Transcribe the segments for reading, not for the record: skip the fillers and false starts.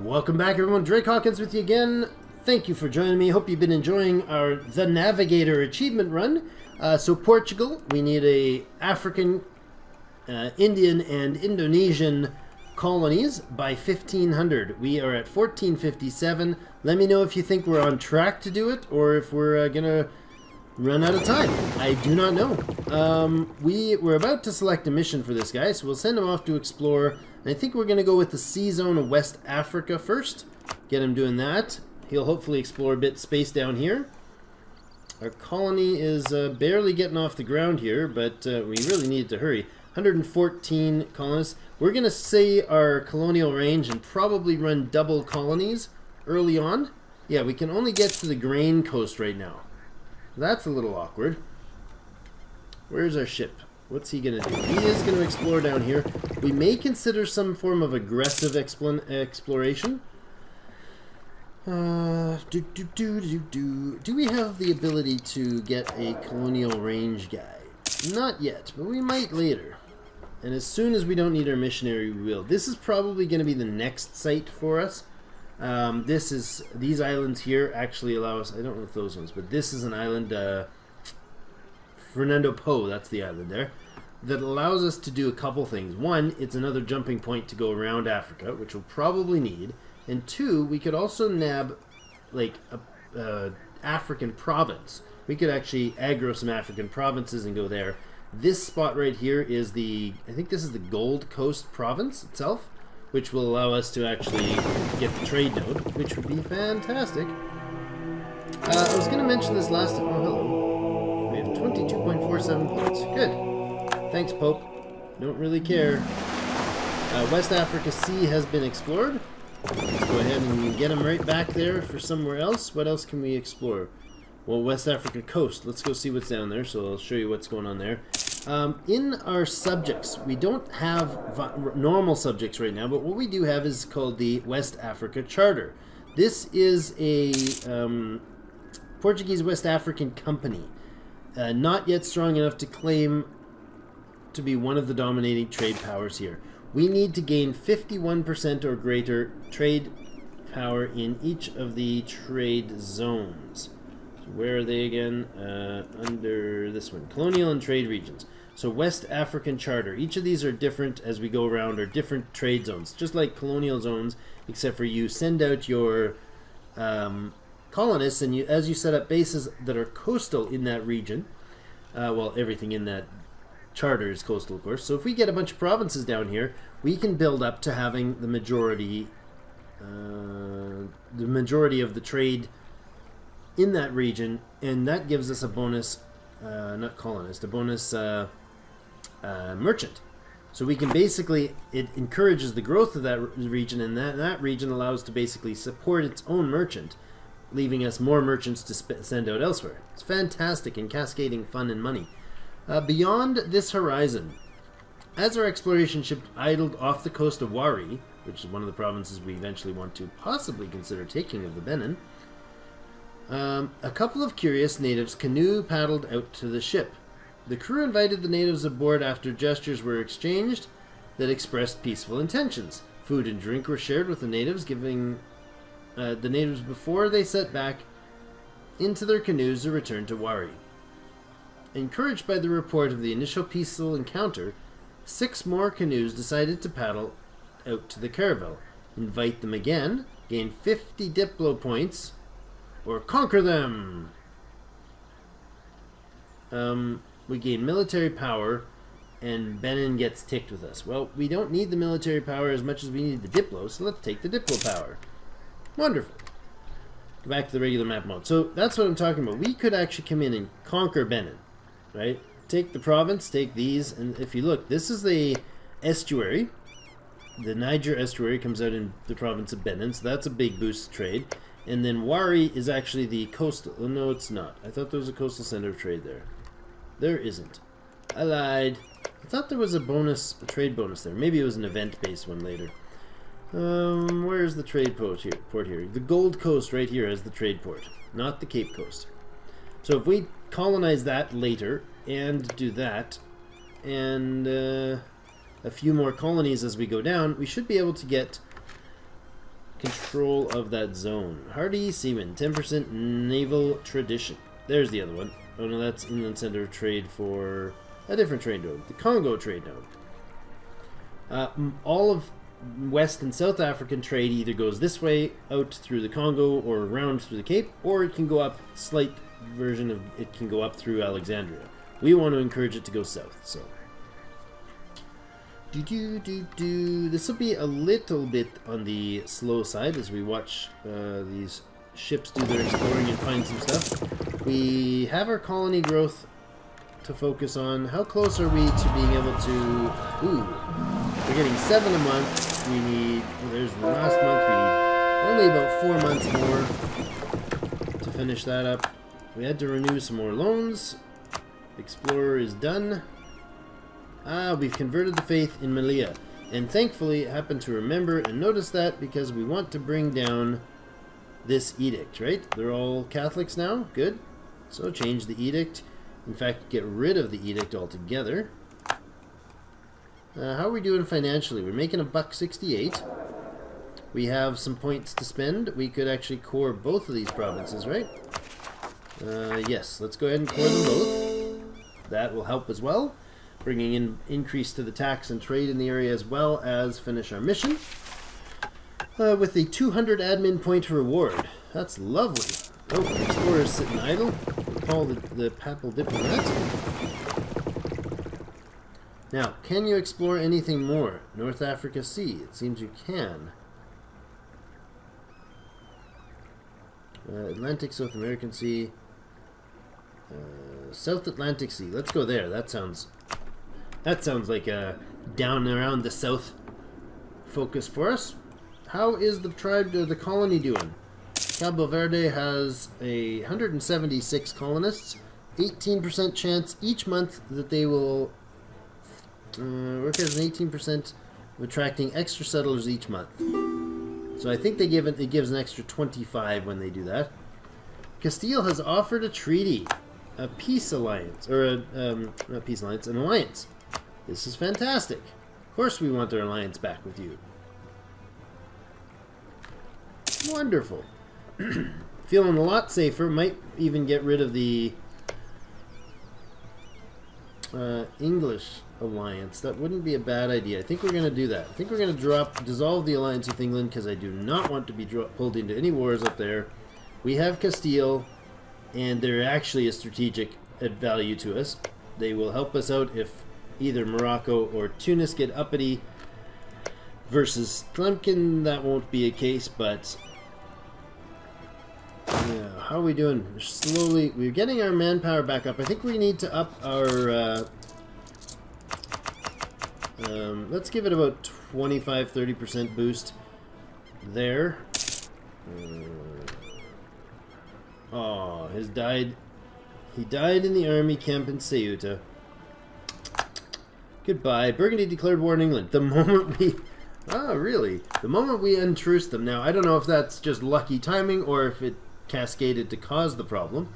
Welcome back, everyone. Drake Hawkins with you again. Thank you for joining me. Hope you've been enjoying our The Navigator achievement run. So Portugal, we need a African, Indian, and Indonesian colonies by 1500. We are at 1457. Let me know if you think we're on track to do it or if we're gonna run out of time. I do not know. We're about to select a mission for this guy, so we'll send him off to explore. And I think we're going to go with the sea zone of West Africa first. Get him doing that. He'll hopefully explore a bit space down here. Our colony is barely getting off the ground here, but we really need to hurry. 114 colonists. We're going to say our colonial range and probably run double colonies early on. Yeah, we can only get to the grain coast right now. That's a little awkward. Where's our ship? What's he going to do? He is going to explore down here. We may consider some form of aggressive exploration. Do we have the ability to get a colonial range guy? Not yet, but we might later. And as soon as we don't need our missionary, we will. This is probably going to be the next site for us. These islands here actually allow us, I don't know if those ones, but this is an island, Fernando Po, that's the island there, that allows us to do a couple things. One, it's another jumping point to go around Africa, which we'll probably need. And two, we could also nab like a African province. We could actually aggro some African provinces and go there. This spot right here is I think this is the Gold Coast province itself, which will allow us to actually get the trade node, which would be fantastic. I was going to mention this last time. Oh, hello. We have 22.47 points. Good. Thanks, Pope. Don't really care. West Africa Sea has been explored. Let's go ahead and get them right back there for somewhere else. What else can we explore? Well, West Africa coast. Let's go see what's down there. So I'll show you what's going on there. In our subjects, we don't have normal subjects right now, but what we do have is called the West Africa Charter. This is a Portuguese West African company, not yet strong enough to claim to be one of the dominating trade powers here. We need to gain 51% or greater trade power in each of the trade zones. So where are they again? Under this one, colonial and trade regions. So West African Charter. Each of these are different as we go around, are different trade zones, just like colonial zones, except for you send out your colonists, and as you set up bases that are coastal in that region, well, everything in that charter is coastal, of course. So if we get a bunch of provinces down here, we can build up to having the majority of the trade in that region, and that gives us a bonus, not colonist, a bonus merchant. So we can basically, it encourages the growth of that region, and that region allows to basically support its own merchant, leaving us more merchants to send out elsewhere. It's fantastic and cascading fun and money. Beyond this horizon, as our exploration ship idled off the coast of Wari, which is one of the provinces we eventually want to possibly consider taking of the Benin, a couple of curious natives canoe paddled out to the ship. The crew invited the natives aboard after gestures were exchanged that expressed peaceful intentions. Food and drink were shared with the natives, giving the natives before they set back into their canoes to return to Wari. Encouraged by the report of the initial peaceful encounter, 6 more canoes decided to paddle out to the caravel, invite them again, gain 50 Diplo points, or conquer them. We gain military power, and Benin gets ticked with us. Well, we don't need the military power as much as we need the Diplo, so let's take the Diplo power. Wonderful. Go back to the regular map mode. So that's what I'm talking about. We could actually come in and conquer Benin, right? Take the province, take these, and if you look, this is the estuary. The Niger estuary comes out in the province of Benin, so that's a big boost of trade. And then Wari is actually the coastal... Oh, no, it's not. I thought there was a coastal center of trade there. There isn't. I lied. I thought there was a trade bonus there. Maybe it was an event-based one later. Where's the trade port here? The Gold Coast right here is the trade port, not the Cape Coast. So if we colonize that later and do that, and... a few more colonies as we go down, we should be able to get control of that zone. Hardy Seaman, 10% naval tradition. There's the other one. Oh no, that's Inland Center of Trade for a different trade node. The Congo trade node. All of West and South African trade either goes this way out through the Congo or around through the Cape, or it can go up, slight version of it can go up through Alexandria. We want to encourage it to go south, so. This will be a little bit on the slow side as we watch these ships do their exploring and find some stuff. We have our colony growth to focus on. How close are we to being able to... Ooh, we're getting 7 a month. We need... Well, there's the last month. We need only about 4 months more to finish that up. We had to renew some more loans. Explorer is done. We've converted the faith in Malaya. And thankfully, happened to remember and notice that because we want to bring down this edict, right? They're all Catholics now. Good. So change the edict. In fact, get rid of the edict altogether. How are we doing financially? We're making $1.68. We have some points to spend. We could actually core both of these provinces, right? Yes, let's go ahead and core them both. That will help as well. Bringing in increase to the tax and trade in the area as well as finish our mission. With a 200 admin point reward. That's lovely. Oh, explorers sitting idle. Call the papal diplomat. Now, can you explore anything more? North Africa Sea. It seems you can. Atlantic, South American Sea. South Atlantic Sea. Let's go there. That sounds like a down around the south focus for us. How is the tribe or the colony doing? Cabo Verde has 176 colonists, 18% chance each month that they will work as an 18% of attracting extra settlers each month. So I think it gives an extra 25 when they do that. Castile has offered a treaty, a peace alliance, or not peace alliance, an alliance. This is fantastic. Of course we want our alliance back with you. Wonderful. Feeling a lot safer. Might even get rid of the English alliance. That wouldn't be a bad idea. I think we're going to do that. I think we're going to dissolve the alliance with England because I do not want to be pulled into any wars up there. We have Castile, and they're actually a strategic value to us. They will help us out if either Morocco or Tunis get uppity. Versus Tlemcen, that won't be a case, but yeah, how are we doing? We're getting our manpower back up. I think we need to up our let's give it about 25-30% boost there. Oh, he died in the army camp in Ceuta. Goodbye. Burgundy declared war on England. The moment we... Oh, really? The moment we untruce them. Now, I don't know if that's just lucky timing or if it cascaded to cause the problem.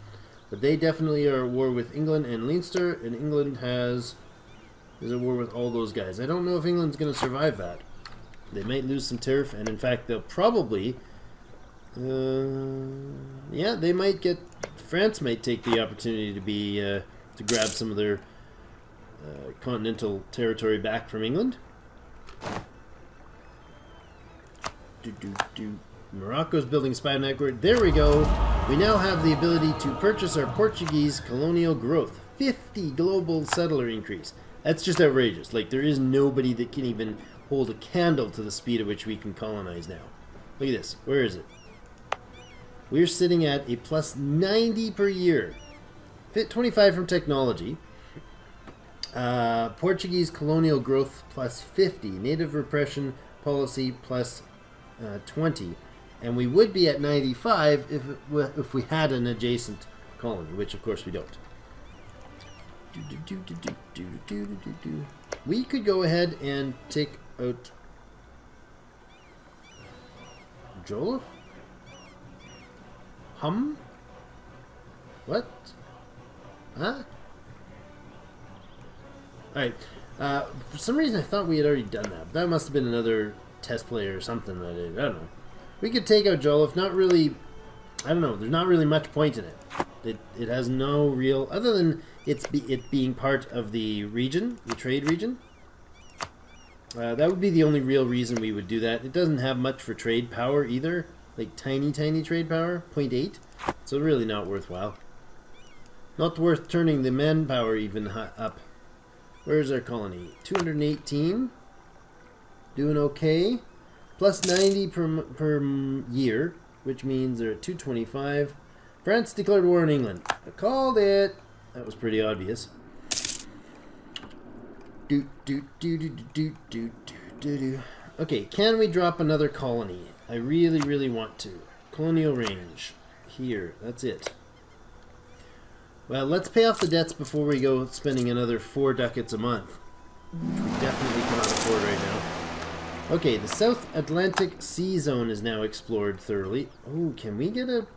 But they definitely are at war with England and Leinster, and England is at war with all those guys. I don't know if England's going to survive that. They might lose some turf, and in fact, they'll probably... yeah, they might get... France might take the opportunity to be... to grab some of their continental territory back from England. Morocco's building spy network. There we go. We now have the ability to purchase our Portuguese colonial growth. 50 global settler increase. That's just outrageous. Like, there is nobody that can even hold a candle to the speed at which we can colonize now. Look at this. Where is it? We're sitting at a plus 90 per year. 25 from technology. Portuguese colonial growth plus 50. Native repression policy plus 20. And we would be at 95 if we had an adjacent colony, which of course we don't. We could go ahead and take out Jollof? What? Huh? Alright. For some reason I thought we had already done that. That must have been another test player or something that I don't know. We could take out Joliffe. Not really. I don't know. There's not really much point in it. It has no real, other than it being part of the region, the trade region. That would be the only real reason we would do that. It doesn't have much for trade power either. Like tiny trade power, 0.8. So really not worthwhile. Not worth turning the manpower even up. Where's our colony? 218. Doing okay. Plus 90 per year, which means they're at 225. France declared war on England. I called it. That was pretty obvious. Okay, can we drop another colony? I really want to. Colonial range. Here, that's it. Well, let's pay off the debts before we go spending another 4 ducats a month. Which we definitely cannot afford right now. Okay, the South Atlantic Sea Zone is now explored thoroughly. Oh, can we get a...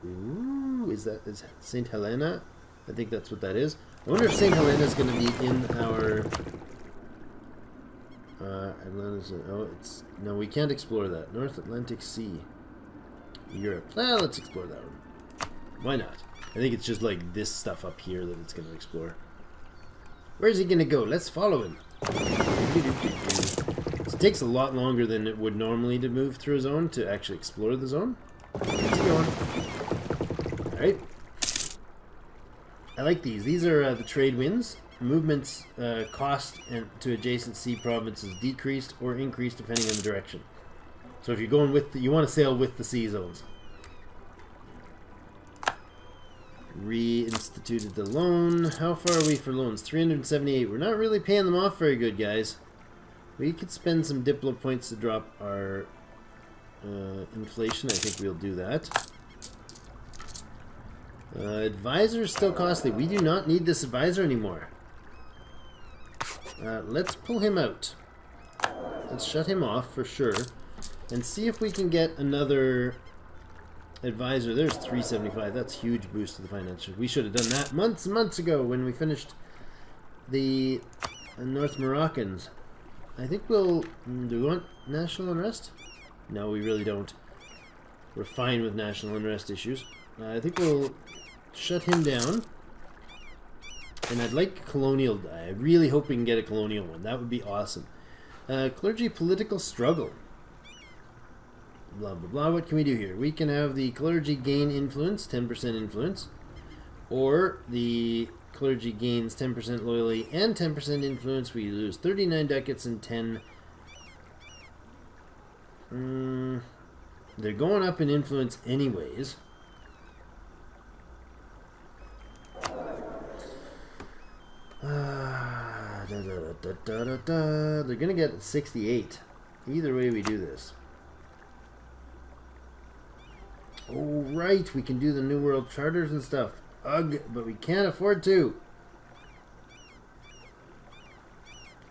Ooh, is St. Helena? I think that's what that is. I wonder if St. Helena is going to be in our... Atlantis... Oh, it's... No, we can't explore that. North Atlantic Sea. Europe. Well, let's explore that one. Why not? I think it's just like this stuff up here that it's going to explore. Where's he going to go? Let's follow him. It takes a lot longer than it would normally to move through a zone to actually explore the zone. Where's he going? Alright. I like these. These are the trade winds. Movements cost to adjacent sea provinces decreased or increased depending on the direction. So if you're going with you want to sail with the sea zones. Reinstituted the loan. How far are we for loans? 378. We're not really paying them off very good, guys. We could spend some Diplo points to drop our inflation. I think we'll do that. Advisor is still costly. We do not need this advisor anymore. Let's pull him out. Let's shut him off for sure. And see if we can get another advisor. There's 375. That's a huge boost to the financial. We should have done that months and months ago when we finished the North Moroccans. I think we'll... Do we want national unrest? No, we really don't. We're fine with national unrest issues. I think we'll shut him down. And I'd like colonial... I really hope we can get a colonial one. That would be awesome. Clergy political struggle. Blah, blah, blah. What can we do here? We can have the clergy gain influence, 10% influence. Or the clergy gains 10% loyalty and 10% influence. We lose 39 ducats and 10. They're going up in influence anyways. They're going to get 68. Either way we do this. Oh, right, we can do the New World Charters and stuff. Ugh, but we can't afford to.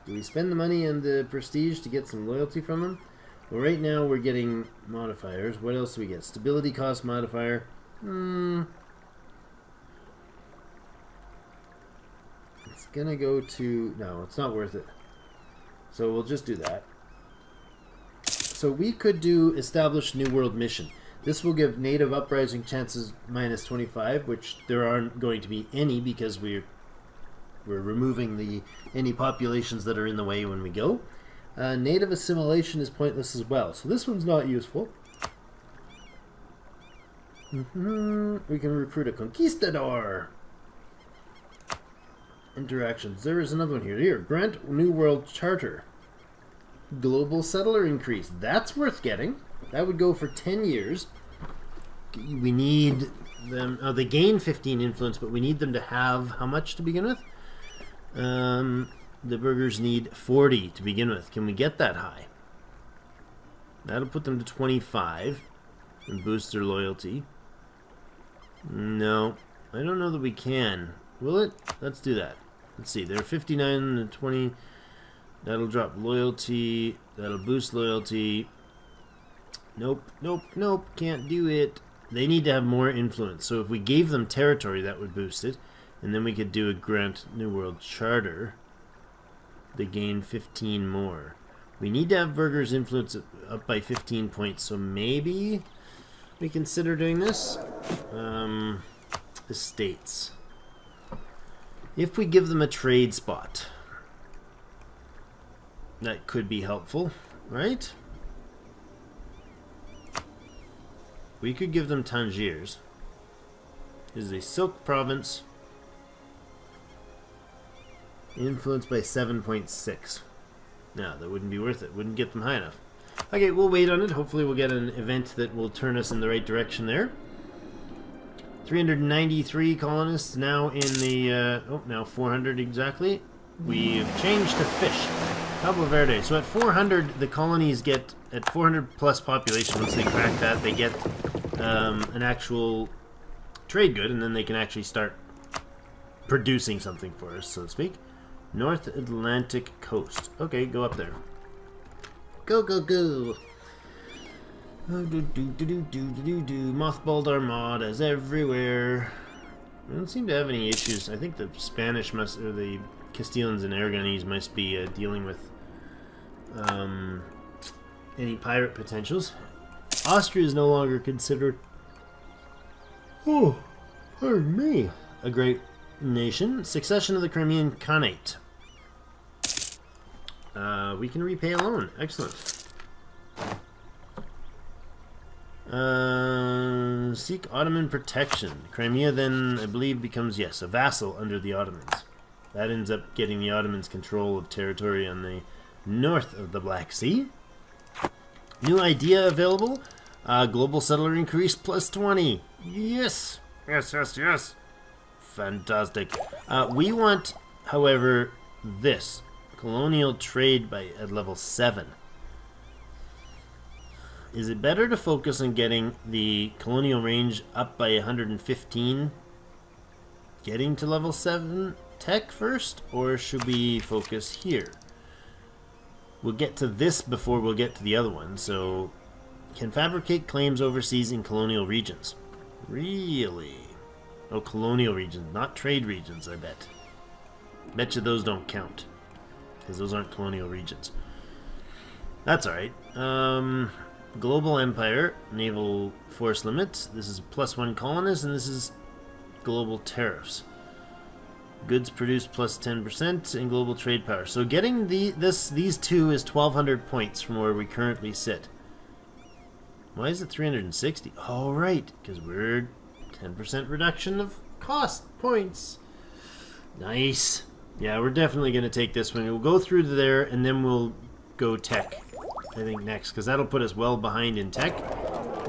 Do we spend the money and the prestige to get some loyalty from them? Well, right now we're getting modifiers. What else do we get? Stability cost modifier. It's gonna go to... No, it's not worth it. So we'll just do that. So we could do establish New World Mission. This will give native uprising chances minus 25, which there aren't going to be any because we're removing any populations that are in the way when we go. Native assimilation is pointless as well, so this one's not useful. We can recruit a conquistador. Interactions. There is another one here. Here, grant New World Charter. Global settler increase. That's worth getting. That would go for 10 years. We need them... Oh, they gain 15 influence, but we need them to have how much to begin with? The burghers need 40 to begin with. Can we get that high? That'll put them to 25 and boost their loyalty. No, I don't know that we can. Will it? Let's do that. Let's see. They're 59 and 20. That'll drop loyalty. That'll boost loyalty. Nope, nope, nope. Can't do it. They need to have more influence. So if we gave them territory, that would boost it. And then we could do a grant New World Charter. They gain 15 more. We need to have Burger's influence up by 15 points, so maybe we consider doing this. Estates. If we give them a trade spot, that could be helpful, right? We could give them Tangiers. This is a silk province. Influenced by 7.6. No, that wouldn't be worth it. Wouldn't get them high enough. Okay, we'll wait on it. Hopefully we'll get an event that will turn us in the right direction there. 393 colonists now in the... now 400 exactly. We've changed to fish. Cabo Verde. So at 400, the colonies get... At 400 plus population, once they crack that, they get an actual trade good, and then they can actually start producing something for us, so to speak. North Atlantic coast. Okay, go up there. Go, go, go. Mothballed armadas everywhere. I don't seem to have any issues. I think the Spanish must, or the Castilians and Aragonese must be dealing with any pirate potentials. Austria is no longer considered, oh, pardon me, a great nation. Succession of the Crimean Khanate. We can repay a loan. Excellent. Seek Ottoman protection. Crimea then, I believe, becomes, yes, a vassal under the Ottomans. That ends up getting the Ottomans control of territory on the north of the Black Sea. New idea available. Global settler increase plus 20. Yes. Yes, yes, yes. Fantastic. We want, however, this. Colonial trade at level 7. Is it better to focus on getting the colonial range up by 115, getting to level 7 tech first, or should we focus here? We'll get to this before we'll get to the other one, so can fabricate claims overseas in colonial regions. Really? Oh, colonial regions, not trade regions, I bet. Bet you those don't count, because those aren't colonial regions. That's alright. Global Empire, naval force limits. This is +1 colonists, and this is global tariffs. Goods produced plus 10%, and global trade power. So getting these two is 1,200 points from where we currently sit. Why is it 360? Oh, right, because we're 10% reduction of cost points. Nice. Yeah, we're definitely going to take this one. We'll go through to there, and then we'll go tech, I think, next, because that'll put us well behind in tech,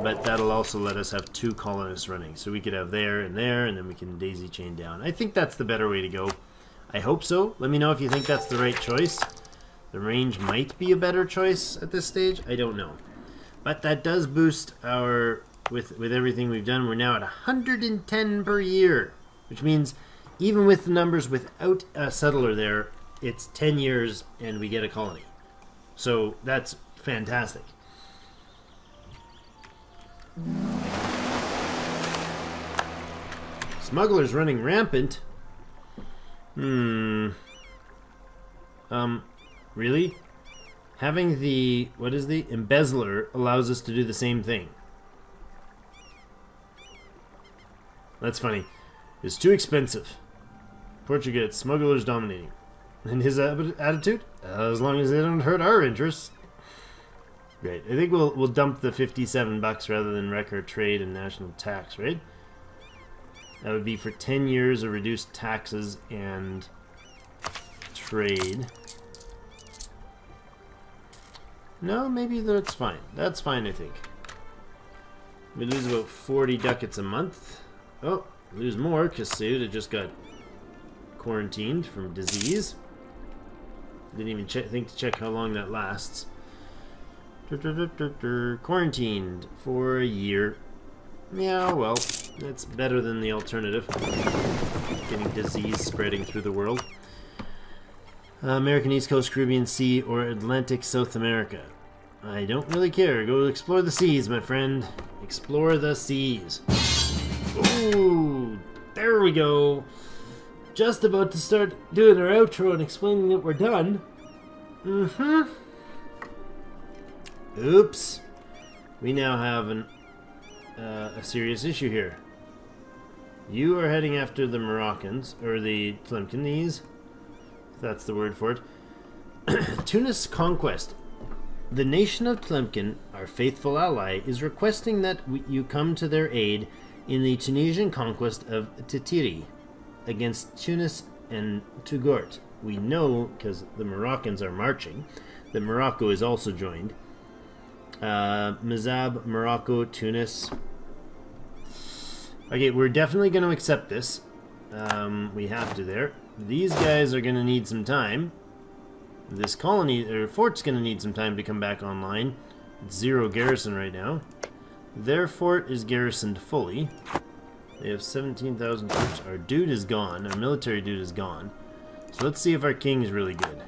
but that'll also let us have 2 colonists running. So we could have there, and then we can daisy chain down. I think that's the better way to go. I hope so. Let me know if you think that's the right choice. The range might be a better choice at this stage. I don't know. But that does boost our, with everything we've done, we're now at 110 per year, which means even with the numbers without a settler there, it's 10 years and we get a colony. So that's fantastic. Smugglers running rampant. Really? Having the, what is the embezzler allows us to do the same thing. That's funny. It's too expensive. Portugal gets smugglers dominating. And his attitude? As long as they don't hurt our interests. Great. I think we'll dump the 57 bucks rather than wreck our trade and national tax, right? That would be for 10 years of reduced taxes and trade. No, maybe that's fine. That's fine, I think. We lose about 40 ducats a month. Oh, lose more because Ceuta just got quarantined from disease. Didn't even think to check how long that lasts. Quarantined for a year. Yeah, well, that's better than the alternative. Getting disease spreading through the world. American East Coast, Caribbean Sea, or Atlantic South America. I don't really care. Go explore the seas, my friend. Explore the seas. Ooh, there we go. Just about to start doing our outro and explaining that we're done. Oops. We now have a serious issue here. You are heading after the Moroccans, or the Tlemcenese, if that's the word for it. Tunis conquest. The nation of Tlemcen, our faithful ally, is requesting that you come to their aid in the Tunisian conquest of Titiri against Tunis and Touggourt. We know, because the Moroccans are marching, that Morocco is also joined. Mazab, Morocco, Tunis. Okay, we're definitely going to accept this. We have to there. These guys are going to need some time. This colony, or fort's going to need some time to come back online. It's 0 garrison right now. Their fort is garrisoned fully. They have 17,000 troops. Our dude is gone. Our military dude is gone. So let's see if our king is really good.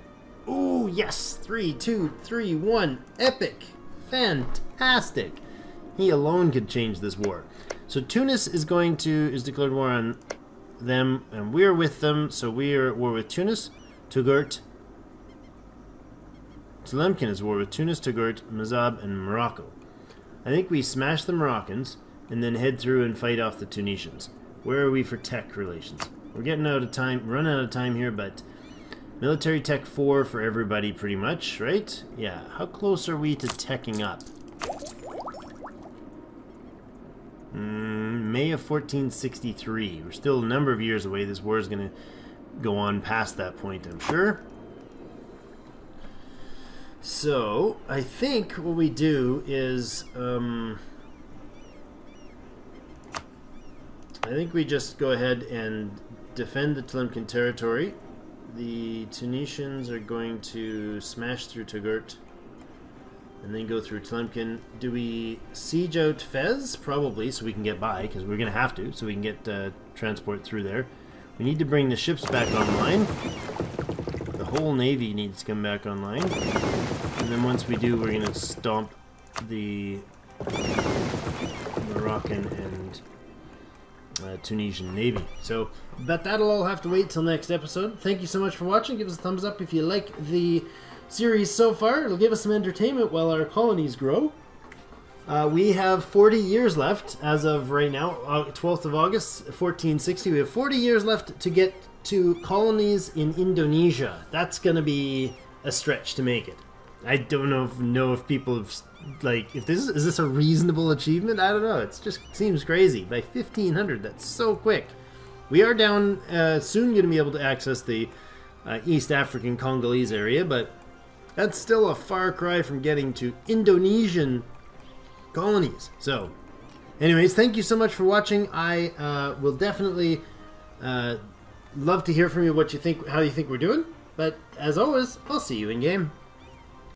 Ooh, yes! 3, 2, 3, 1. Epic! Fantastic! He alone could change this war. So Tunis is declared war on them, and we're with them. So we are at war with Tunis, Touggourt. Tlemcen is war with Tunis, Touggourt, Mazab, and Morocco. I think we smash the Moroccans and then head through and fight off the Tunisians. Where are we for tech relations? We're getting out of time, running out of time here, but military tech 4 for everybody pretty much, right? Yeah. How close are we to teching up? May of 1463. We're still a number of years away. This war is going to go on past that point, I'm sure. So, I think what we do is, I think we just go ahead and defend the Tlemcen territory. The Tunisians are going to smash through Touggourt and then go through Tlemcen. Do we siege out Fez? Probably, so we can get by, because we're going to have to, so we can get transport through there. We need to bring the ships back online. The whole navy needs to come back online. And then once we do, we're going to stomp the Moroccan and Tunisian navy. So, but that'll all have to wait till next episode. Thank you so much for watching. Give us a thumbs up if you like the series so far. It'll give us some entertainment while our colonies grow. We have 40 years left as of right now, 12th of August, 1460. We have 40 years left to get to colonies in Indonesia. That's going to be a stretch to make it. I don't know if people have, like, if this is this a reasonable achievement? I don't know. It just seems crazy. By 1500, that's so quick. We are down soon going to be able to access the East African Congolese area, but that's still a far cry from getting to Indonesian colonies. So, anyways, thank you so much for watching. I will definitely love to hear from you what you think, how you think we're doing. But as always, I'll see you in game.